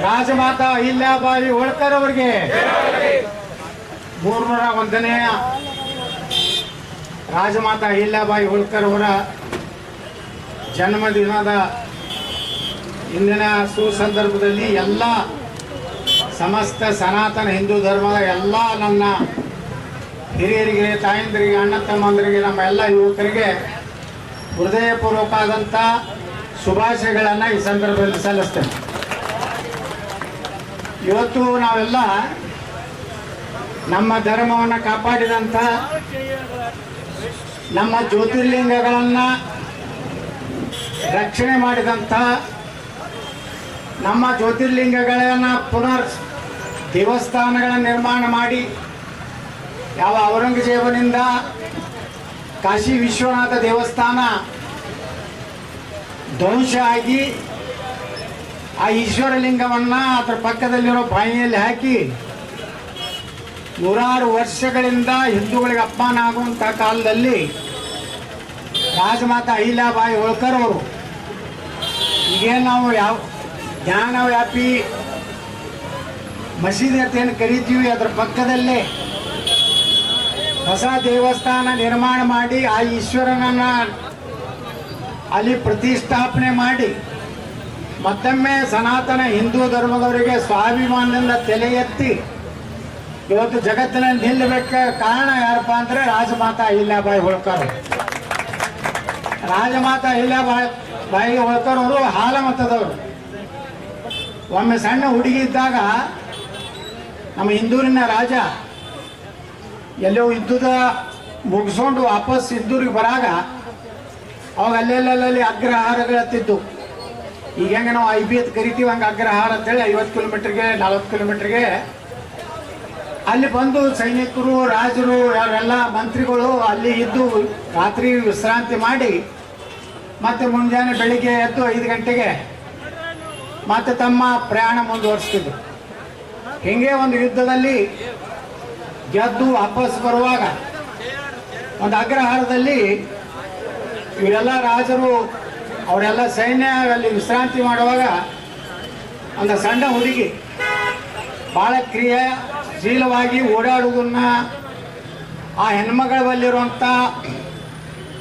ರಾಜಮಾತಾ ಅಹಿಲ್ಯಾಬಾಯಿ ಹೋಳ್ಕರ್ ಅವರಿಗೆ 301ನೇ ರಾಜಮಾತಾ ಅಹಿಲ್ಯಾಬಾಯಿ ಹೋಳ್ಕರ್ ಅವರ ಜನ್ಮದಿನದ ಇಂದಿನ ಸುಸಂದರ್ಭದಲ್ಲಿ ಎಲ್ಲ ಸಮಸ್ತ ಸನಾತನ ಹಿಂದೂ ಧರ್ಮದ ಎಲ್ಲ ನನ್ನ ಹಿರಿಯರಿಗೆ, ತಾಯಂದಿರಿಗೆ, ಅಣ್ಣ ತಮ್ಮಂದರಿಗೆ, ನಮ್ಮ ಎಲ್ಲ ಯುವಕರಿಗೆ ಹೃದಯಪೂರ್ವಕವಾದಂಥ ಶುಭಾಶಯಗಳನ್ನು ಈ ಸಂದರ್ಭದಲ್ಲಿ ಸಲ್ಲಿಸ್ತೇನೆ. ಇವತ್ತು ನಾವೆಲ್ಲ ನಮ್ಮ ಧರ್ಮವನ್ನು ಕಾಪಾಡಿದಂಥ, ನಮ್ಮ ಜ್ಯೋತಿರ್ಲಿಂಗಗಳನ್ನು ರಕ್ಷಣೆ ಮಾಡಿದಂಥ, ನಮ್ಮ ಜ್ಯೋತಿರ್ಲಿಂಗಗಳನ್ನು ಪುನರ್ ದೇವಸ್ಥಾನಗಳನ್ನು ನಿರ್ಮಾಣ ಮಾಡಿ ಯಾವ ಔರಂಗಜೇಬನಿಂದ ಕಾಶಿ ವಿಶ್ವನಾಥ ದೇವಸ್ಥಾನ ಧ್ವಂಸ ಆಗಿ ಆ ಈಶ್ವರಲಿಂಗವನ್ನು ಅದರ ಪಕ್ಕದಲ್ಲಿರೋ ಬಾಯಿಯಲ್ಲಿ ಹಾಕಿ ನೂರಾರು ವರ್ಷಗಳಿಂದ ಹಿಂದೂಗಳಿಗೆ ಅಪಮಾನ ಆಗುವಂಥ ಕಾಲದಲ್ಲಿ ರಾಜಮಾತಾ ಅಹಿಲ್ಯಾಬಾಯಿ ಹೋಳ್ಕರ್ ಅವರು ಈಗೇನು ನಾವು ಯಾವ ಜ್ಞಾನವ್ಯಾಪಿ ಮಸೀದಿ ಅಂತ ಏನು ಕರಿತೀವಿ ಅದರ ಪಕ್ಕದಲ್ಲೇ ಹೊಸ ದೇವಸ್ಥಾನ ನಿರ್ಮಾಣ ಮಾಡಿ ಆ ಈಶ್ವರನನ್ನ ಅಲ್ಲಿ ಪ್ರತಿಷ್ಠಾಪನೆ ಮಾಡಿ ಮತ್ತೊಮ್ಮೆ ಸನಾತನ ಹಿಂದೂ ಧರ್ಮದವರಿಗೆ ಸ್ವಾಭಿಮಾನದಿಂದ ತಲೆ ಎತ್ತಿ ಇವತ್ತು ಜಗತ್ತಿನಲ್ಲಿ ನಿಲ್ಲಬೇಕ ಕಾರಣ ಯಾರಪ್ಪ ಅಂದರೆ ರಾಜಮಾತಾ ಅಹಿಲ್ಯಾಬಾಯಿ ಹೋಳ್ಕರ್. ರಾಜಮಾತಾ ಅಹಿಲ್ಯಾಬಾಯಿ ಹೋಳ್ಕರ್ ಅವರು ಹಾಲಮತದವರು. ಒಮ್ಮೆ ಸಣ್ಣ ಹುಡುಗಿ ಇದ್ದಾಗ ನಮ್ಮ ಇಂದೂರಿನ ರಾಜ ಎಲ್ಲೋ ಯುದ್ಧದ ಮುಗಿಸ್ಕೊಂಡು ವಾಪಸ್ ಇಂದೂರಿಗೆ ಬರಾಗ ಅವಾಗ ಅಲ್ಲೆಲ್ಲಲ್ಲಿ ಅಗ್ರಹಾರಗಳತ್ತಿದ್ದು. ಈಗ ಹೆಂಗೆ ನಾವು IB ಕರಿತೀವಿ ಹಂಗೆ ಅಗ್ರಹಾರ ಅಂತೇಳಿ 50 ಕಿಲೋಮೀಟ್ರಿಗೆ 40 ಕಿಲೋಮೀಟ್ರಿಗೆ ಅಲ್ಲಿ ಬಂದು ಸೈನಿಕರು, ರಾಜರು, ಯಾರೆಲ್ಲ ಮಂತ್ರಿಗಳು ಅಲ್ಲಿ ಇದ್ದು ರಾತ್ರಿ ವಿಶ್ರಾಂತಿ ಮಾಡಿ ಮತ್ತೆ ಮುಂಜಾನೆ ಬೆಳಿಗ್ಗೆ ಎದ್ದು 5 ಗಂಟೆಗೆ ಮತ್ತೆ ತಮ್ಮ ಪ್ರಯಾಣ ಮುಂದುವರಿಸ್ತಿದ್ರು. ಹೀಗೆ ಒಂದು ಯುದ್ಧದಲ್ಲಿ ಗೆದ್ದು ವಾಪಸ್ ಬರುವಾಗ ಒಂದು ಅಗ್ರಹಾರದಲ್ಲಿ ಇವರೆಲ್ಲ ರಾಜರು ಅವರೆಲ್ಲ ಸೈನ್ಯ ಅಲ್ಲಿ ವಿಶ್ರಾಂತಿ ಮಾಡುವಾಗ ಒಂದು ಸಣ್ಣ ಹುಡುಗಿ ಭಾಳ ಕ್ರಿಯಾಶೀಲವಾಗಿ ಓಡಾಡುವುದನ್ನ ಆ ಹೆಣ್ಮಗಳಲ್ಲಿರುವಂಥ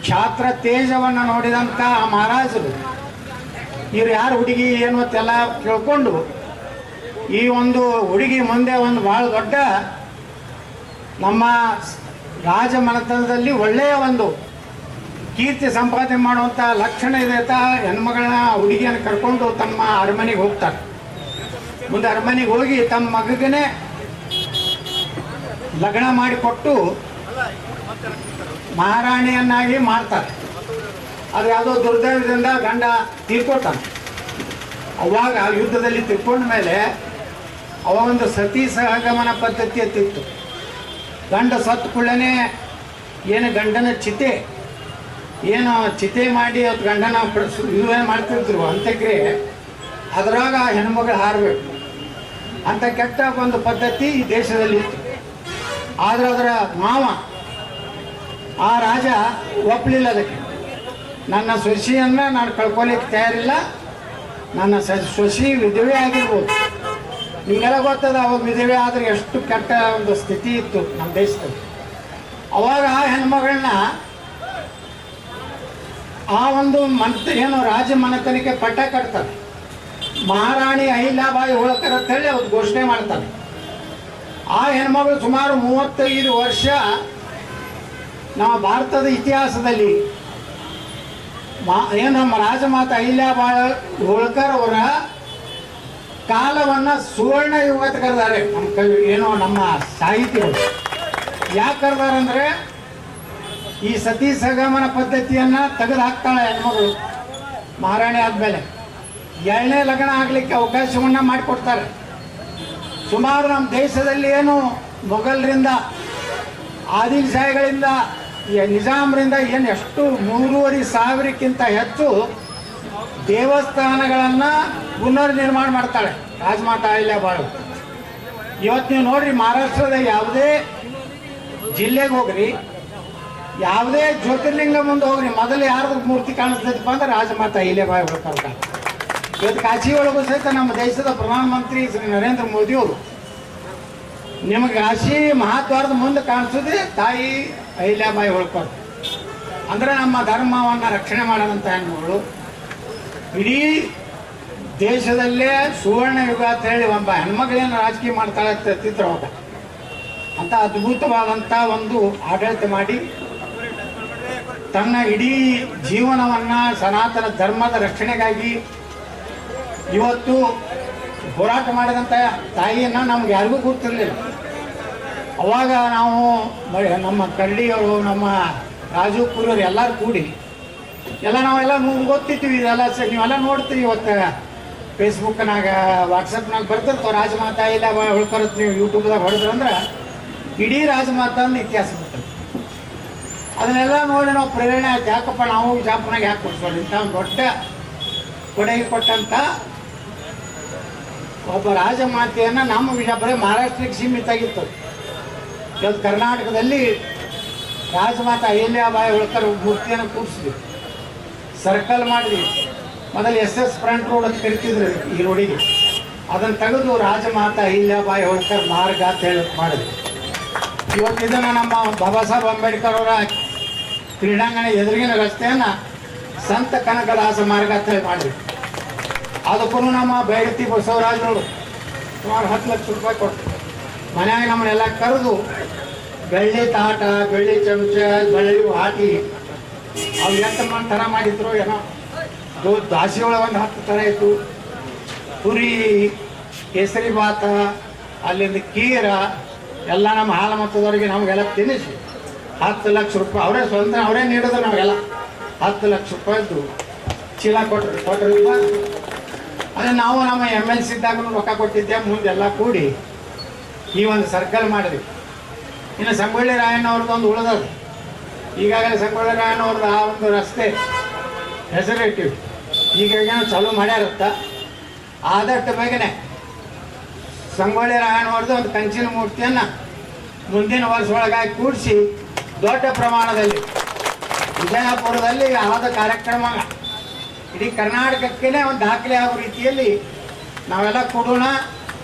ಕ್ಷಾತ್ರ ತೇಜವನ್ನು ನೋಡಿದಂಥ ಆ ಮಹಾರಾಜರು ಇವ್ರು ಯಾರು ಹುಡುಗಿ ಏನು ಅಂತೆಲ್ಲ ಕೇಳ್ಕೊಂಡು ಈ ಒಂದು ಹುಡುಗಿ ಮುಂದೆ ಒಂದು ಭಾಳ ದೊಡ್ಡ ನಮ್ಮ ರಾಜಮನೆತನದಲ್ಲಿ ಒಳ್ಳೆಯ ಒಂದು ಕೀರ್ತಿ ಸಂಪಾದನೆ ಮಾಡುವಂಥ ಲಕ್ಷಣ ಇದೆ ಅಂತ ಹೆಣ್ಮಗಳನ್ನ ಹುಡುಗಿಯನ್ನು ಕರ್ಕೊಂಡು ತಮ್ಮ ಅರಮನೆಗೆ ಹೋಗ್ತಾರೆ. ಮುಂದೆ ಅರಮನೆಗೆ ಹೋಗಿ ತಮ್ಮ ಮಗನೇ ಲಗ್ನ ಮಾಡಿಕೊಟ್ಟು ಮಹಾರಾಣಿಯನ್ನಾಗಿ ಮಾಡ್ತಾರೆ. ಅದು ಯಾವುದೋ ದುರ್ದೈವದಿಂದ ಗಂಡ ತೀರ್ಕೊತಾನೆ. ಅವಾಗ ಯುದ್ಧದಲ್ಲಿ ತಿರ್ಕೊಂಡ ಮೇಲೆ ಅವಾಗೊಂದು ಸತಿ ಸಹಗಮನ ಪದ್ಧತಿ ಅಂತಿತ್ತು. ಗಂಡ ಸತ್ತು ಕೂಡಲೇ ಏನು ಗಂಡನ ಚಿತೆ ಮಾಡಿ ಅದು ಗಂಡನ ಇವೇನು ಮಾಡ್ತಿದ್ರು ಅಂತ್ಯಕ್ರಿಯೆ, ಅದರಾಗ ಹೆಣ್ಮಗಳು ಹಾರಬೇಕು ಅಂತ ಕೆಟ್ಟ ಒಂದು ಪದ್ಧತಿ ಈ ದೇಶದಲ್ಲಿ ಇತ್ತು. ಆದರೆ ಅದರ ಮಾವ ಆ ರಾಜ ಒಪ್ಪಲಿಲ್ಲ. ಅದಕ್ಕೆ ನನ್ನ ಸೊಸೆಯನ್ನು ನಾನು ಕಳ್ಕೊಲಿಕ್ಕೆ ತಯಾರಿಲ್ಲ, ನನ್ನ ಸೊಸೆ ವಿಧವೆ ಆಗಿರ್ಬೋದು. ನಿಮಗೆಲ್ಲ ಗೊತ್ತದ ಅವಾಗ ವಿಧವೆ ಆದರೆ ಎಷ್ಟು ಕೆಟ್ಟ ಒಂದು ಸ್ಥಿತಿ ಇತ್ತು ನಮ್ಮ ದೇಶದಲ್ಲಿ. ಅವಾಗ ಆ ಹೆಣ್ಮಗಳನ್ನ ಆ ಒಂದು ಏನು ರಾಜ ಮನೆತನಕ್ಕೆ ಪಟ್ಟ ಕಟ್ತಾರೆ. ಮಹಾರಾಣಿ ಅಹಿಲ್ಯಾಬಾಯಿ ಹೋಳ್ಕರ್ ಅಂತೇಳಿ ಅವ್ರು ಘೋಷಣೆ ಮಾಡ್ತಾರೆ. ಆ ಹೆಣ್ಮಗಳು ಸುಮಾರು 35 ವರ್ಷ ನಮ್ಮ ಭಾರತದ ಇತಿಹಾಸದಲ್ಲಿ ಏನು ನಮ್ಮ ರಾಜಮಾತಾ ಅಹಿಲ್ಯಾಬಾಯಿ ಹೋಳ್ಕರ್ ಅವರ ಕಾಲವನ್ನು ಸುವರ್ಣ ಯುಗ ಅಂತ ಕರೆದಾರೆ ನಮ್ಮ ಏನೋ ನಮ್ಮ ಸಾಹಿತಿಗಳು. ಯಾಕೆ ಕರೆದಾರೆ ಅಂದರೆ ಈ ಸತಿ ಸಹಗಮನ ಪದ್ಧತಿಯನ್ನು ತೆಗೆದು ಹಾಕ್ತಾಳೆ ಹೆಣ್ಮಗಳು. ಮಹಾರಾಣಿ ಆದಮೇಲೆ 2ನೇ ಲಗ್ನ ಆಗಲಿಕ್ಕೆ ಅವಕಾಶವನ್ನು ಮಾಡಿಕೊಡ್ತಾರೆ. ಸುಮಾರು ನಮ್ಮ ದೇಶದಲ್ಲಿ ಏನು ಮೊಘಲರಿಂದ, ಆದಿಲ್ ಶಾಹಿಗಳಿಂದ, ನಿಜಾಮರಿಂದ ಏನು ಎಷ್ಟು 3,500ಕ್ಕಿಂತ ಹೆಚ್ಚು ದೇವಸ್ಥಾನಗಳನ್ನು ಪುನರ್ ನಿರ್ಮಾಣ ಮಾಡ್ತಾಳೆ ರಾಜಮಾತಾ ಅಹಿಲ್ಯಾಬಾಯಿ. ಇವತ್ತು ನೀವು ನೋಡ್ರಿ, ಮಹಾರಾಷ್ಟ್ರದ ಯಾವುದೇ ಜಿಲ್ಲೆಗೆ ಹೋಗ್ರಿ, ಯಾವುದೇ ಜ್ಯೋತಿರ್ಲಿಂಗ ಮುಂದೆ ಹೋಗ್ರಿ, ಮೊದಲು ಯಾರ್ದು ಮೂರ್ತಿ ಕಾಣಿಸ್ತೈತಪ್ಪ ಅಂದ್ರೆ ರಾಜಮಾತಾ ಅಹಿಲ್ಯಾಬಾಯಿ ಹೋಳ್ಕರ್. ಇವತ್ತು ಕಾಶಿ ಒಳಗೂ ಸಹಿತ ನಮ್ಮ ದೇಶದ ಪ್ರಧಾನಮಂತ್ರಿ ಶ್ರೀ ನರೇಂದ್ರ ಮೋದಿಯವರು ನಿಮಗೆ ಕಾಶಿ ಮಹಾದ್ವಾರದ ಮುಂದೆ ಕಾಣಿಸೋದೇ ತಾಯಿ ಅಹಿಲ್ಯಾಬಾಯಿ ಹೋಳ್ಕರ್. ಅಂದರೆ ನಮ್ಮ ಧರ್ಮವನ್ನು ರಕ್ಷಣೆ ಮಾಡೋದಂಥ ಹೆಣ್ಮಗಳು. ಇಡೀ ದೇಶದಲ್ಲೇ ಸುವರ್ಣ ಯುಗ ಅಂತ ಹೇಳಿ ಒಬ್ಬ ಹೆಣ್ಮಗಳೇನು ರಾಜಕೀಯ ಮಾಡ್ತಾಳೆ ಅಂತ ಅವಾಗ ಅಂತ ಅದ್ಭುತವಾದಂಥ ಒಂದು ಆಡಳಿತ ಮಾಡಿ ತನ್ನ ಇಡೀ ಜೀವನವನ್ನು ಸನಾತನ ಧರ್ಮದ ರಕ್ಷಣೆಗಾಗಿ ಇವತ್ತು ಹೋರಾಟ ಮಾಡಿದಂಥ ತಾಯಿಯನ್ನು ನಮ್ಗೆ ಯಾರಿಗೂ ಗೊತ್ತಿರಲಿಲ್ಲ. ಅವಾಗ ನಾವು ನಮ್ಮ ಕರಡಿಯವರು, ನಮ್ಮ ರಾಜು ಪುರಿಯವರು ಎಲ್ಲರೂ ಕೂಡಿ ನಾವೆಲ್ಲ ಗೊತ್ತಿರ್ತೀವಿ. ಇದೆಲ್ಲ ನೀವೆಲ್ಲ ನೋಡ್ತೀವಿ. ಇವತ್ತು ಫೇಸ್ಬುಕ್ನಾಗ ವಾಟ್ಸಪ್ನಾಗ ಬರ್ತಿರ್ತಾವೆ ರಾಜಮಾತಾ ಇಲ್ಲ ಉಳ್ಕೊರತ್ ನೀವು ಯೂಟ್ಯೂಬ್ದಾಗ ಹೊಡೆದ್ರಂದ್ರೆ ಇಡೀ ರಾಜಮಾತಾ ಅಂದು ಇತಿಹಾಸ ಬರ್ತದೆ. ಅದನ್ನೆಲ್ಲ ನೋಡಿ ನಾವು ಪ್ರೇರಣೆ ಆಯ್ತು. ಯಾಕಪ್ಪ ನಾವು ವಿಜಾಪುರನಾಗ ಯಾಕೆ ಕೊಡ್ಸೋದು ಇಂಥ ಒಂದು ದೊಡ್ಡ ಕೊಡುಗೆ ಕೊಟ್ಟಂಥ ಒಬ್ಬ ರಾಜಮಾತೆಯನ್ನು ನಮ್ಮ ವಿಜಾಪುರ ಮಹಾರಾಷ್ಟ್ರಕ್ಕೆ ಸೀಮಿತ ಆಗಿತ್ತು. ಇವತ್ತು ಕರ್ನಾಟಕದಲ್ಲಿ ರಾಜಮಾತಾ ಅಹಿಲ್ಯಾಬಾಯಿ ಹೋಳ್ಕರ್ ಮೂರ್ತಿಯನ್ನು ಕೂರಿಸಿದ್ವಿ, ಸರ್ಕಲ್ ಮಾಡಿದ್ವಿ. ಮೊದಲು SS ಫ್ರಂಟ್ ರೋಡ್ ಅಂತ ಕರಿತಿದ್ರು ಈ ರೋಡಿಗೆ, ಅದನ್ನು ತೆಗೆದು ರಾಜಮಾತಾ ಅಹಿಲ್ಯಾಬಾಯಿ ಹೋಳ್ಕರ್ ಮಾರ್ಗ ಅಂತ ಹೇಳಿ ಮಾಡಿದ್ವಿ. ಇವತ್ತು ಇದನ್ನು ನಮ್ಮ ಬಾಬಾ ಸಾಹೇಬ್ ಅಂಬೇಡ್ಕರ್ ಅವರ ಕ್ರೀಡಾಂಗಣ ಎದುರಿಗಿನ ರಸ್ತೆಯನ್ನು ಸಂತ ಕನಕದಾಸ ಮಾರ್ಗ ಅಂತ ಹೇಳಿ ಮಾಡಿದ್ವಿ. ಅದಕ್ಕೂ ನಮ್ಮ ಬೇಗತಿ ಬಸವರಾಜರು ಸುಮಾರು 10 ಲಕ್ಷ ರೂಪಾಯಿ ಕೊಟ್ಟು ಮನೆಯಾಗ ನಮ್ಮನ್ನೆಲ್ಲ ಕರೆದು ಬೆಳ್ಳಿ ತಾಟ, ಬೆಳ್ಳಿ ಚಮಚ, ಬೆಳ್ಳಿ ಹಾಕಿ ಅವು ಎಷ್ಟು ಥರ ಮಾಡಿದ್ರು ಏನೋ. ದಾಸಿ ಒಳಗೆ ಒಂದು 10 ಥರ ಇತ್ತು. ಪುರಿ, ಕೇಸರಿ ಭಾತ, ಅಲ್ಲಿಂದ ಕೀರ ಎಲ್ಲ ನಮ್ಮ ಹಾಲು ಮತದವರಿಗೆ ನಮಗೆಲ್ಲ ತಿನ್ನಿಸಿ 10 ಲಕ್ಷ ರೂಪಾಯಿ ಅವರೇ ನೀಡಿದ್ರು. ನಮಗೆಲ್ಲ 10 ಲಕ್ಷ ರೂಪಾಯಿದ್ದು ಚೀಲ ಕೊಟ್ಟರು. ಅದೇ ನಾವು ನಮ್ಮ MLC ಇದ್ದಾಗ ರೊಕ್ಕ ಕೊಟ್ಟಿದ್ದೆ. ಮುಂದೆಲ್ಲ ಕೂಡಿ ಈ ಒಂದು ಸರ್ಕಲ್ ಮಾಡಿದ್ವಿ. ಇನ್ನು ಸಂಗೊಳ್ಳಿ ರಾಯಣ್ಣವ್ರದ್ದು ಒಂದು ಉಳಿದದು. ಈಗಾಗಲೇ ಸಂಗೊಳ್ಳಿ ರಾಯಣ್ಣವ್ರದ್ದು ಆ ಒಂದು ರಸ್ತೆ ಹೆಸರಿಟ್ಟಿವಿ. ಈಗ ಚಾಲೂ ಮಾಡ್ಯಾರತ್ತ. ಆದಷ್ಟು ಬೇಗನೆ ಸಂಗೊಳ್ಳಿ ರಾಯಣ್ಣವ್ರದ್ದು ಒಂದು ಕಂಚಿನ ಮೂರ್ತಿಯನ್ನು ಮುಂದಿನ ವರ್ಷ ಒಳಗಾಗಿ ಕೂಡಿಸಿ ದೊಡ್ಡ ಪ್ರಮಾಣದಲ್ಲಿ ವಿಜಯಪುರದಲ್ಲಿ ಆದ ಕಾರ್ಯಕ್ರಮ ಇಡೀ ಕರ್ನಾಟಕಕ್ಕೇ ಒಂದು ದಾಖಲೆ ಆಗೋ ರೀತಿಯಲ್ಲಿ ನಾವೆಲ್ಲ ಕೊಡೋಣ.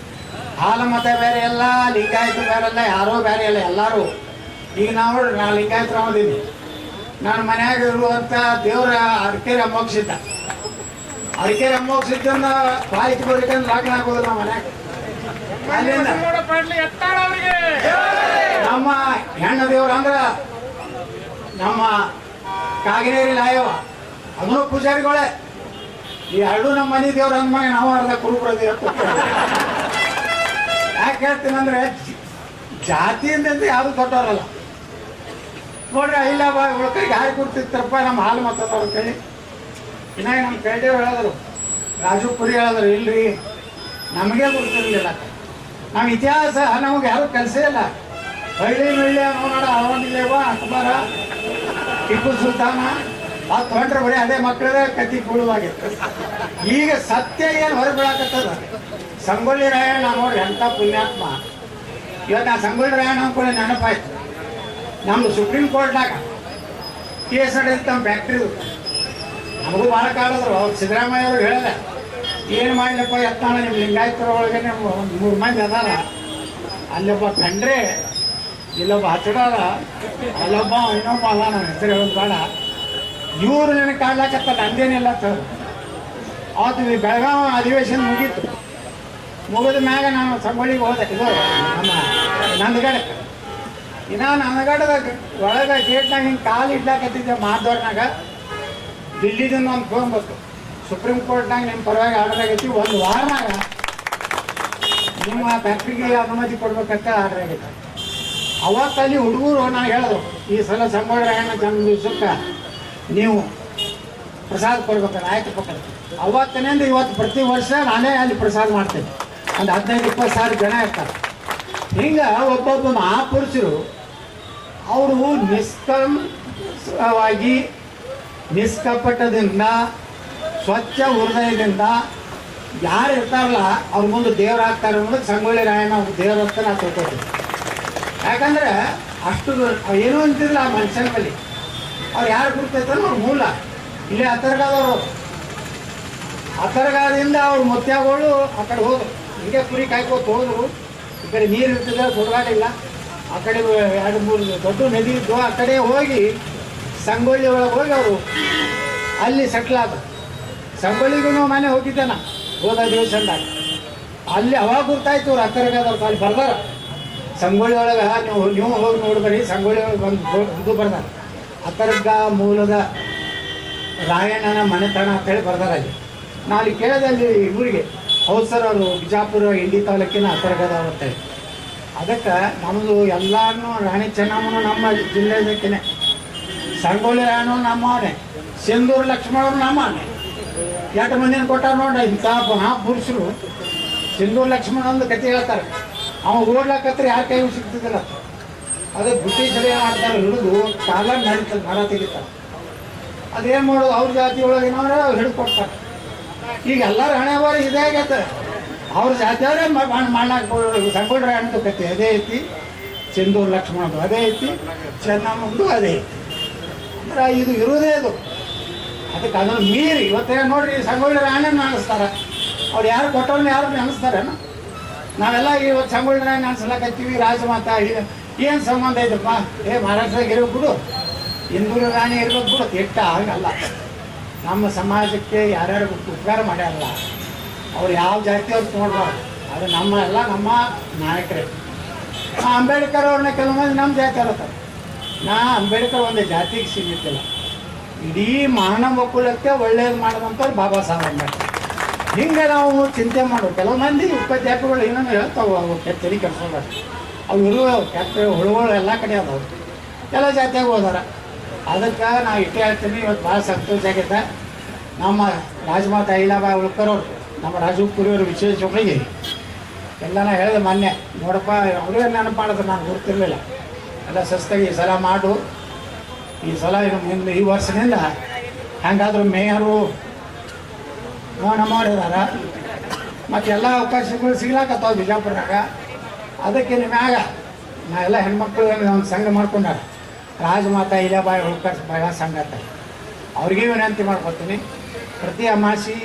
ಹಾಲು ಮತ ಬೇರೆ ಎಲ್ಲ, ಲಿಂಗಾಯತರು ಬೇರೆ ಎಲ್ಲ, ಯಾರೋ ಬೇರೆ ಎಲ್ಲ, ಎಲ್ಲರೂ. ಈಗ ನಾನು ಲಿಂಗಾಯತರು ಓದಿದ್ದೀನಿ. ನಾನು ಮನ್ಯಾಗ ಇರುವಂಥ ದೇವರ ಅರಕೇರಿ ಅಮ್ಮೋಕ್ಷಿದ್ದ ಬಾಯಿಗೆ ಬರ್ಬೇಕಂದ್ರೆ ಲಾಗ್ನ ಆಗೋದು ನಮ್ಮ ಮನ್ಯಾಗ. ನಮ್ಮ ಹೆಣ್ಣ ದೇವ್ರು ಅಂದ್ರೆ ನಮ್ಮ ಕಾಗಿನೇರಿ ಲಾಯವ, ಅದನ್ನು ಪೂಜಾರಿಗಳೇ. ಈ ಎರಡು ನಮ್ಮ ಮನೆ ದೇವ್ರು ಅಂದ್ಮಾಗ ನಾವು ಅರ್ಧ ಕುರುಬ್ರದಿ ಯಾಕೆ ಹೇಳ್ತೀನಂದ್ರೆ ಜಾತಿಯಿಂದ ಯಾವುದು ದೊಡ್ಡವರಲ್ಲ. ನೋಡ್ರಿ ಅಹಿಲ್ಯಾಬಾಯಿ ಹೋಳ್ಕರ್ಗೆ ಯಾರು ಕೊಡ್ತಿರ್ತಾರಪ್ಪ ನಮ್ಮ ಹಾಲು ಮತದವ್ರು ಅಂತೇಳಿ. ಇನ್ನ ನಮ್ಮ ಕೈದೇವ್ರು ಹೇಳಿದ್ರು, ರಾಜು ಪುರಿ ಹೇಳಿದ್ರು, ಇಲ್ರಿ ನಮಗೆ ಗೊತ್ತಿರಲಿಲ್ಲ. ನಮ್ಮ ಇತಿಹಾಸ ನಮಗೆ ಯಾರು ಕೆಲಸ ಇಲ್ಲ. ಹಳ್ಳಿ ನೋಡೋಣ ಅವನಿಲ್ಲೇವ ಅಕ್ಬರ, ಟಿಪ್ಪು ಸುಲ್ತಾನ ಅದು ತೊಗೊಂಡ್ರೆ ಬರೀ ಅದೇ ಮಕ್ಕಳದೇ ಕತ್ತಿ ಕೂಡುವಾಗಿತ್ತು. ಈಗ ಸತ್ಯ ಏನು ಹೊರಬೀಳಾಕತ್ತದ. ಸಂಗೊಳ್ಳಿ ರಾಯಣ್ಣ ನೋಡ್ರಿ ಎಂಥ ಪುಣ್ಯಾತ್ಮ. ಇವತ್ತು ಆ ಸಂಗೊಳ್ಳಿ ರಾಯಣ್ಣ ಕೂಡ ನೆನಪಾಯ್ತು. ನಮ್ಮದು ಸುಪ್ರೀಂ ಕೋರ್ಟ್ನಾಗ ಕೇಸ್ ನಡೆಯುತ್ತೆ ನಮ್ಮ ಫ್ಯಾಕ್ಟ್ರಿದು. ನಮಗೂ ಭಾಳ ಕಾಡಿದ್ರು. ಅವ್ರು ಸಿದ್ದರಾಮಯ್ಯ ಅವ್ರಿಗೆ ಹೇಳಿದೆ, ಏನು ಮಾಡಲಿಪ್ಪ ಎತ್ತಾಣ ನಿಮ್ಮ ಲಿಂಗಾಯತರ ಒಳಗೆ ನಿಮ್ಮ ಒಂದು 3 ಮಂದಿ ಅದಾರ, ಅಲ್ಲೊಬ್ಬ ಕಂಡ್ರೆ ಇಲ್ಲೊಬ್ಬ ಹಚ್ಚಡಾರ, ಅಲ್ಲೊಬ್ಬ ಇನ್ನೊಬ್ಬ ಅಲ್ಲ, ನನ್ನ ಹೆಸರು ಹೇಳೋದು ಬೇಡ. ಇವರು ನನಗೆ ಕಾಡ್ಲಾಕತ್ತ ನಂದೇನಿಲ್ಲ ತ. ಅವತ್ತು ಬೆಳಗಾವಿ ಅಧಿವೇಶನ ಮುಗೀತು. ಮುಗಿದ ಮ್ಯಾಗ ನಾನು ಸಂಗೊಳ್ಳಿಗೆ ಹೋದೆ. ಇದು ನಮ್ಮ ನಂದಗಡಕ್ಕೆ. ಇನ್ನು ನಂದಗಡದ ಒಳಗೆ ಗೇಟ್ನಾಗ ಹಿಂಗೆ ಕಾಲು ಇಡ್ಲಾಕತ್ತಿದ್ದೆ ಮಾಧವರ್ನಾಗ. ದಿಲ್ಲಿದಿಂದ ಒಂದು ಫೋನ್ ಬಂತು, ಸುಪ್ರೀಂ ಕೋರ್ಟ್ನಾಗ ನಿಮ್ಮ ಪರವಾಗಿ ಆರ್ಡರ್ ಆಗೈತಿ, 1 ವಾರನಾಗ ನಿಮ್ಮ ಫ್ಯಾಕ್ಟ್ರಿಗೆ ಅನುಮತಿ ಕೊಡ್ಬೇಕಂತ ಆರ್ಡರ್ ಆಗೈತೆ. ಅವತ್ತಲ್ಲಿ ಹುಡುಗರು ನಾನು ಹೇಳಿದ್ರು, ಈ ಸಲ ಸಂಗೊಳ್ಳಿ ರಾಯಣ್ಣ ಜನ್ಮ ದಿವಸಕ್ಕೆ ನೀವು ಪ್ರಸಾದ ಕೊಡ್ಬೇಕಂತ. ಆಯ್ತು ಪಕ್ಕ. ಅವತ್ತಿನಿಂದ ಇವತ್ತು ಪ್ರತಿ ವರ್ಷ ನಾನೇ ಅಲ್ಲಿ ಪ್ರಸಾದ ಮಾಡ್ತೇನೆ. ಒಂದು 15-20 ಸಾವಿರ ಜನ ಇರ್ತಾರೆ. ಹಿಂಗೆ ಒಬ್ಬೊಬ್ಬ ಮಹಾಪುರುಷರು ಅವರು ನಿಷ್ಕಂವಾಗಿ, ನಿಷ್ಕಪಟದಿಂದ, ಸ್ವಚ್ಛ ಹೃದಯದಿಂದ ಯಾರು ಇರ್ತಾರಲ್ಲ ಅವ್ರ ಮುಂದೆ ದೇವರಾಗ್ತಾರೆ ಅನ್ನೋದಕ್ಕೆ ಸಂಗೊಳ್ಳಿ ರಾಯಣ್ಣ ಅವ್ರು ದೇವ್ರ ಅಂತ ನಾವು ತಿಳ್ಕೊತೀವಿ. ಯಾಕಂದ್ರೆ ಅಷ್ಟು ಏನೂ ಅಂತಿಲ್ಲ ಆ ಮನುಷ್ಯನ ಬಳಿ. ಅವ್ರು ಯಾರು ಗುರ್ತೈತಲ್ಲ ಅವ್ರ ಮೂಲ ಇಲ್ಲೇ ಹತ್ತಿರದವರು. ಅಥರ್ಗಾದಿಂದ ಅವ್ರು ಮುತ್ಯಾಗಳು ಆ ಕಡೆ ಹೋದ್ರು, ಹಿಂಗೆ ಕುರಿ ಕಾಯ್ಕೋತ ಹೋದ್ರು. ಈ ಕಡೆ ನೀರು ಇರ್ತದೆ, ಸುಡುಗಾಡಿಲ್ಲ. ಆ ಕಡೆ 2-3 ದೊಡ್ಡ ನದಿ ಇದ್ದು, ಆ ಕಡೆ ಹೋಗಿ ಸಂಗೊಳ್ಳಿ ಒಳಗೆ ಹೋಗಿ ಅವರು ಅಲ್ಲಿ ಸೆಟ್ಲ್ ಆದ. ಸಂಗೊಳ್ಳಿಗೂ ಮನೆ ಹೋಗಿದ್ದೆ ನಾ ಹೋದ ದಿವಸದಾಗ. ಅಲ್ಲಿ ಅವಾಗ ಗೊತ್ತಾಯ್ತು ಅವ್ರು ಅಥರ್ಗಾದವ್ರು ಅಲ್ಲಿ ಬರ್ದಾರ. ಸಂಗೊಳ್ಳಿ ಒಳಗೆ ನೀವು ಹೋಗಿ ನೋಡ್ಬರಿ, ಸಂಗೊಳ್ಳಿ ಒಳಗೆ ಬಂದು ಇದು ಬರ್ದಾರ. ಅಥರ್ಗ ಮೂಲದ ರಾಯಣ್ಣನ ಮನೆತನ ಅಂತೇಳಿ ಬರ್ದಾರ ಅಲ್ಲಿ. ನಾ ಅಲ್ಲಿ ಕೇಳಿದೆ ಅಲ್ಲಿ ಇವರಿಗೆ, ಹೌದು ಸರ್ ಅವರು ಬಿಜಾಪುರ ಇಂಡಿ ತಾಲೂಕಿನ ಅಥರ್ಗದವ್ರು ಅಂತೇಳಿ. ಅದಕ್ಕೆ ನಮ್ಮದು ಎಲ್ಲಾನು ರಾಣಿ ಚೆನ್ನಮ್ಮನು ನಮ್ಮ ಜಿಲ್ಲೆದಕ್ಕೇನೆ, ಸಂಗೊಳ್ಳಿ ರಾಯಣ್ಣು ನಮ್ಮವನೇ, ಸಿಂಧೂರು ಲಕ್ಷ್ಮಣರು ನಮ್ಮವನೇ. 2 ಮಂದಿನ ಕೊಟ್ಟಾರ ನೋಡಿ ಇಂಥ ಮಹಾಪುರುಷರು. ಸಿಂಧೂರು ಲಕ್ಷ್ಮಣ ಒಂದು ಕತೆ ಹೇಳ್ತಾರೆ, ಅವ ಓಡ್ಲಾಕತ್ರೆ ಯಾರ ಕೈಗೂ ಸಿಗ್ತಿದ್ದಿಲ್ಲ. ಅದು ಬ್ರಿಟಿಷರು ಏನು ಮಾಡ್ತಾರೆ, ಹಿಡಿದು ಕಾಲ ನಡೀತದೆ, ಮರ ತೆಗಿತಾರೆ. ಅದೇನು ಮಾಡೋದು, ಅವ್ರ ಜಾತಿ ಒಳಗೆ ಏನಂದ್ರೆ ಹಿಡಿದು ಕೊಡ್ತಾರೆ. ಈಗ ಎಲ್ಲರೂ ಹಣೆ ಬಾರಿ ಇದೇ ಆಗೈತೆ. ಅವ್ರ ಜಾತಿಯವರೇ ಮಾಡ್ಲಾಕ ಸಂಗೊಳ್ಳಿ ರಾಯಣ್ಣದು ಕತೆ ಅದೇ ಐತಿ, ಸಿಂಧೂರು ಲಕ್ಷ್ಮಣದು ಅದೇ ಐತಿ, ಚೆನ್ನಮ್ಮಂದು ಅದೇ ಐತಿ. ಅಂದ್ರೆ ಇದು ಇರೋದೇ ಅದು. ಅದಕ್ಕೆ ಅದನ್ನು ಮೀರಿ ಇವತ್ತೇ ನೋಡ್ರಿ ಸಂಗೊಳ್ಳಿ ರಾಯಣ್ಣನ ನೆನೆಸ್ತಾರೆ. ಅವ್ರು ಯಾರು ಕೊಟ್ಟವ್ರನ್ನ ಯಾರು ನೆನೆಸ್ತಾರೇನ? ನಾವೆಲ್ಲ ಇವತ್ತು ಸಂಗೊಳ್ಳಿ ರಾಯಣ್ಣ ನೆನೆಸ್ಲಾಕತ್ತೀವಿ. ರಾಜಮಾತಾ ಏನು ಸಂಬಂಧ ಐತಪ್ಪ? ಮಹಾರಾಷ್ಟ್ರದಾಗ ಇರ್ಬೇಕು ಬಿಡು, ಇಂದೂರು ರಾಣಿ ಇರ್ಬೇಕು ಬಿಡು, ಕೆಟ್ಟ ಆಗಲ್ಲ. ನಮ್ಮ ಸಮಾಜಕ್ಕೆ ಯಾರ್ಯಾರು ಉಪಕಾರ ಮಾಡ್ಯಾರಲ್ಲ ಅವ್ರು ಯಾವ ಜಾತಿಯವ್ರು ನೋಡ್ಬಾರ್ದು. ಅದು ನಮ್ಮ ನಾಯಕರೇ. ಅಂಬೇಡ್ಕರ್ ಅವ್ರನ್ನ ಕೆಲವು ಮಂದಿ ನಮ್ಮ ಜಾತಿ ಇರ್ತಾರೆ. ಅಂಬೇಡ್ಕರ್ ಒಂದು ಜಾತಿಗೆ ಸೀಮಿತಿಲ್ಲ, ಇಡೀ ಮಾನವ ಕುಲಕ್ಕೆ ಒಳ್ಳೇದು ಮಾಡಿದಂಥವ್ರು ಬಾಬಾ ಸಾಹೇಬ್ ಅಂಬೇಡ್ಕರ್. ಹಿಂಗೆ ನಾವು ಚಿಂತೆ ಮಾಡೋದು. ಕೆಲವು ಮಂದಿ ಉಪಧ್ಯಾಪಗಳು ಏನೋ ಹೇಳ್ತಾವೆ, ಅವು ತಲೆ ಕೆಡ್ಸೋದಾರ. ಅವು ಇರುವ ಕೆಟ್ಟ ಹುಳುಗಳು ಎಲ್ಲ ಕಡೆ ಅದಾವು, ಎಲ್ಲ ಜಾತಿಯಾಗ ಹೋದಾರ. ಅದಕ್ಕೆ ನಾವು ಇಟ್ಟೇ ಹೇಳ್ತೀನಿ, ಇವತ್ತು ಭಾಳ ಸಂತೋಷ ಆಗೈತೆ. ನಮ್ಮ ರಾಜಮಾತಾ ಅಹಿಲ್ಯಾಬಾಯಿ ಹೋಳ್ಕರ್ ಅವರು, ನಮ್ಮ ರಾಜು ಕುರಿಯವರು ವಿಶೇಷವಾಗಿ ಎಲ್ಲ ನಾ ಹೇಳಿದೆ ಮೊನ್ನೆ, ನೋಡಪ್ಪ ಅವರೇ ನೆನಪು ಮಾಡಿದ್ರು, ನಾನು ಗೊತ್ತಿರಲಿಲ್ಲ. ಎಲ್ಲ ಸಸ್ತಾಗಿ ಈ ಸಲ ಮಾಡು, ಈ ಸಲ ಈ ವರ್ಷದಿಂದ ಹೆಂಗಾದ್ರೂ ಮೇಯರು ನಮ್ಮವ್ರಿದಾರ, ಮತ್ತು ಎಲ್ಲ ಅವಕಾಶಗಳು ಸಿಗ್ಲಾಕತ್ತಾವ ಬಿಜಾಪುರದಾಗ. ಅದಕ್ಕೆ ನಿಮ್ಯಾಗ ನಾ ಎಲ್ಲ ಹೆಣ್ಮಕ್ಳು ಒಂದು ಸಂಘ ಮಾಡ್ಕೊಂಡಾರ, ರಾಜಮಾತಾ ಅಹಿಲ್ಯಾಬಾಯಿ ಹೋಳ್ಕರ್ ಮಹಿಳಾ ಸಂಘ ಅಂತ. ಅವ್ರಿಗೆ ವಿನಂತಿ ಮಾಡ್ಕೊತೀನಿ, ಪ್ರತಿ ಅಮಾಸಿ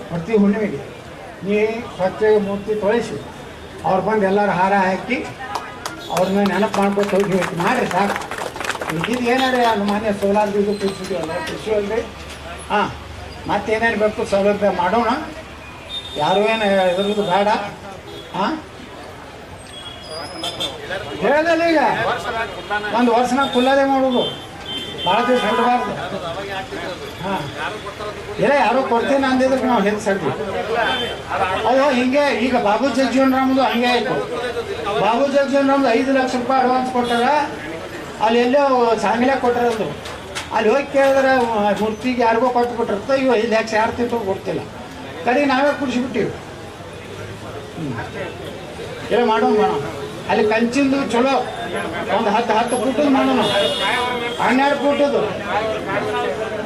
ಪ್ರತಿ ಹುಣ್ಣಿಮೆಗೆ ನೀ ಸ್ವಚ್ಛ ಮೂರ್ತಿ ತೊಳಿಸಿ ಅವ್ರು ಬಂದು ಎಲ್ಲರೂ ಹಾರ ಹಾಕಿ ಅವ್ರನ್ನ ನೆನಪು ಮಾಡ್ಕೊತ ಹೋಗಿ ಮಾಡಿರಿ ಸಾಕು. ಇದು ಏನಾರ ಮಾನ್ಯ ಸೋಲಾರ್ದು ಇದು ಕೂರಿಸಿದೀವಲ್ಲ, ಕೃಷಿ ಅಲ್ರಿ. ಹಾಂ, ಮತ್ತೇನೇನು ಬೇಕು ಸೌಲಭ್ಯ ಮಾಡೋಣ, ಯಾರು ಏನು ಇದ್ರದ್ದು ಬೇಡ. ಹಾಂ, ಹೇಳದಲ್ಲ ಈಗ ಒಂದು ವರ್ಷನಾಗ ಕುಲ್ಲದೇ ಮಾಡೋದು, ಭಾಳ ದಿವಸ ಹೊರಡಬಾರ್ದು. ಹಾಂ, ಇಲ್ಲ ಯಾರೋ ಕೊಡ್ತೀನಿ ಅಂದಿದ್ದಕ್ಕೆ ನಾವು ಹೆಚ್ಚು ಅಯ್ಯೋ ಹಿಂಗೆ. ಈಗ ಬಾಬು ಜಗಜೀವನ್ ರಾಮ್ದು ಹಂಗೆ ಆಯಿತು. ಬಾಬು ಜಗಜೀವನ್ ರಾಮ್ದು 5 ಲಕ್ಷ ರೂಪಾಯಿ ಅಡ್ವಾನ್ಸ್ ಕೊಟ್ಟಾರ. ಅಲ್ಲಿ ಎಲ್ಲೋ ಸಾಂಗ್ಲೆ ಕೊಟ್ಟಿರೋದು. ಅಲ್ಲಿ ಹೋಗಿ ಕೇಳಿದ್ರೆ ಮೂರ್ತಿಗೆ ಯಾರಿಗೋ ಕೊಟ್ಟು ಬಿಟ್ಟಿರ್ತ, ಇವು 5 ಲಕ್ಷ ಯಾರು ತಿಂತು ಗೊತ್ತಿಲ್ಲ. ಕಡೆ ನಾವೇ ಕುಡಿಸಿಬಿಟ್ಟಿವಿ. ಇಲ್ಲ ಮಾಡೋಣ. ಅಲ್ಲಿ ಕಂಚಿಂದು ಚಲೋ ಒಂದು 10 ಫೂಟದ್ದು ಮಾಡೋಣ, 12 ಫೂಟದ್ದು.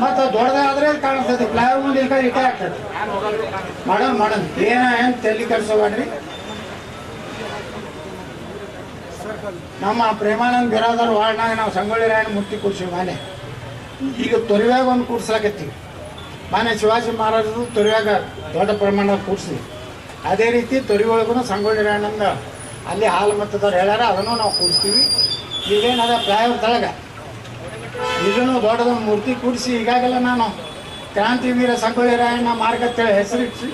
ಮತ್ತು ದೊಡ್ಡದಾದ್ರೆ ಕಾಣಿಸ್ತದೆ, ಪ್ಲೈವುಡ್ ಇಲ್ಲ ಇಟ್ಟೇ ಆಗ್ತದೆ. ಮಾಡೋಣ ಏನು ತಲೆ ಕೆಡಿಸೋಬೇಡ್ರಿ. ನಮ್ಮ ಪ್ರೇಮಾನಂದ ಬಿರಾದರ್ ವಾರ್ಡ್ನಾಗ ನಾವು ಸಂಗೊಳ್ಳಿ ರಾಯಣ್ಣ ಮೂರ್ತಿ ಕೂರ್ಸಿವಿ. ಮಾನೆ ಈಗ ತೊರಿವ್ಯಾಗ ಒಂದು ಕೂರ್ಸ್ಲಾಕತ್ತೀವಿ. ಮಾನ್ಯ ಶಿವಾಜಿ ಮಹಾರಾಜರು ತೊರಿವ್ಯಾಗ ದೊಡ್ಡ ಪ್ರಮಾಣದಾಗ ಕೂರ್ಸಿವಿ. ಅದೇ ರೀತಿ ತೊರಿ ಒಳಗೂ ಸಂಗೊಳ್ಳಿ ರಾಯಣ್ಣಂದ ಅಲ್ಲಿ ಹಾಲು ಮತ್ತದವ್ರು ಹೇಳ್ಯಾರ, ಅದನ್ನು ನಾವು ಕೂರಿಸ್ತೀವಿ. ಈಗೇನದ ಪ್ಲೈವುಡ್ ತಳಗ ಇದನ್ನು ದೊಡ್ಡದೊಂದು ಮೂರ್ತಿ ಕೂಡಿಸಿ ಈಗಾಗಲೇ ನಾನು ಕ್ರಾಂತಿ ವೀರ ಸಂಗೊಳ್ಳಿ ರಾಯಣ್ಣ ಮಾರ್ಗತ್ತೇಳಿ ಹೆಸರಿಟ್ಟು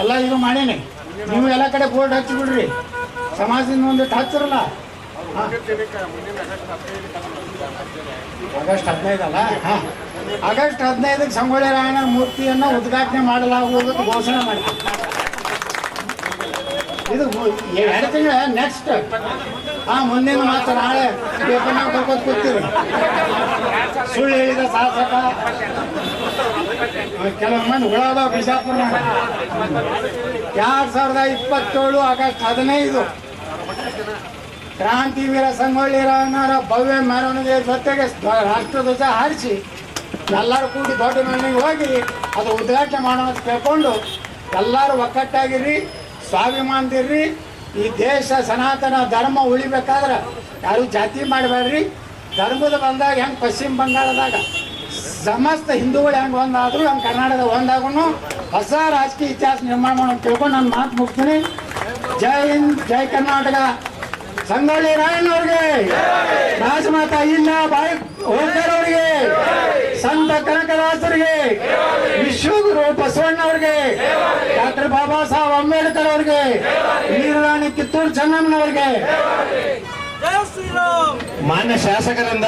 ಎಲ್ಲ ಇದು ಮಾಡೀನಿ. ನೀವು ಎಲ್ಲ ಕಡೆ ಬೋರ್ಡ್ ಹಚ್ಚಿಬಿಡ್ರಿ, ಸಮಾಜದಿಂದ ಒಂದಿಟ್ಟು ಹಚ್ಚಿರಲ್ಲ. ಹಾಂ, ಆಗಸ್ಟ್ 15 ಅಲ್ಲ? ಹಾಂ, ಆಗಸ್ಟ್ 15ಕ್ಕೆ ಸಂಗೊಳ್ಳಿ ರಾಯಣ್ಣ ಮೂರ್ತಿಯನ್ನು ಉದ್ಘಾಟನೆ ಮಾಡಲಾಗುವುದು ಘೋಷಣೆ ಮಾಡಿ. ಇದು 2 ತಿಂಗಳ ನೆಕ್ಸ್ಟ್. ಹಾಂ, ಮುಂದಿನ ಮಾತು ನಾಳೆ ಪೇಪರ್ನಾಗ ಬರ್ಕೋದು ಕೂತೀವಿ. ಸುಳ್ಳು ಹೇಳಿದ ಶಾಸಕ ಕೆಲವು ಮಂದಿ ಉಳಾದ ಬಿಜಾಪುರನಾಗ 2027 ಆಗಸ್ಟ್ 15 ಕ್ರಾಂತಿ ವೀರ ಸಂಗೊಳ್ಳಿ ರಾಯಣ್ಣರ ಭವ್ಯ ಮೆರವಣಿಗೆ ಜೊತೆಗೆ ರಾಷ್ಟ್ರಧ್ವಜ ಹಾರಿಸಿ ಎಲ್ಲರೂ ಕೂಡಿ ದೊಡ್ಡ ಮೆರವಣಿಗೆ ಹೋಗಿ ಅದು ಉದ್ಘಾಟನೆ ಮಾಡೋಣ ಕೇಳ್ಕೊಂಡು ಎಲ್ಲರೂ ಒಕ್ಕಟ್ಟಾಗಿರ್ರಿ, ಸ್ವಾಭಿಮಾನದಿರ್ರಿ. ಈ ದೇಶ ಸನಾತನ ಧರ್ಮ ಉಳಿಬೇಕಾದ್ರೆ ಯಾರು ಜಾತಿ ಮಾಡಬೇಡ್ರಿ. ಧರ್ಮದ ಬಂದಾಗ ಹೆಂಗೆ ಪಶ್ಚಿಮ ಬಂಗಾಳದಾಗ ಸಮಸ್ತ ಹಿಂದೂಗಳು ಹೆಂಗ್ ಒಂದಾದ್ರು ನಮ್ಮ ಕರ್ನಾಟಕದ ಒಂದಾಗೂ ಹೊಸ ರಾಜಕೀಯ ಇತಿಹಾಸ ನಿರ್ಮಾಣ ಮಾಡೋಣ ತಿಳ್ಕೊಂಡು ನಾನು ಮಾತು ಮುಗಿಸ್ತೀನಿ. ಜೈ ಹಿಂದ್, ಜೈ ಕರ್ನಾಟಕ. ಸಂಗೊಳ್ಳಿ ರಾಯಣ್ಣವ್ರಿಗೆ, ರಾಜಮಾತಾ ಇಲ್ಲ ಬಾಯಿ ಹೋಲ್ಕರ್ ಅವರಿಗೆ, ಸಂತ ಕನಕದಾಸರಿಗೆ, ವಿಶ್ವಗುರು ಬಸವಣ್ಣವ್ರಿಗೆ, ಡಾಕ್ಟರ್ ಬಾಬಾ ಸಾಹೇಬ್ ಅಂಬೇಡ್ಕರ್ ಅವ್ರಿಗೆ, ವೀರರಾಣಿ ಕಿತ್ತೂರು ಚೆನ್ನಮ್ಮನವ್ರಿಗೆ, ಮಾನ್ಯ ಶಾಸಕರಿಂದ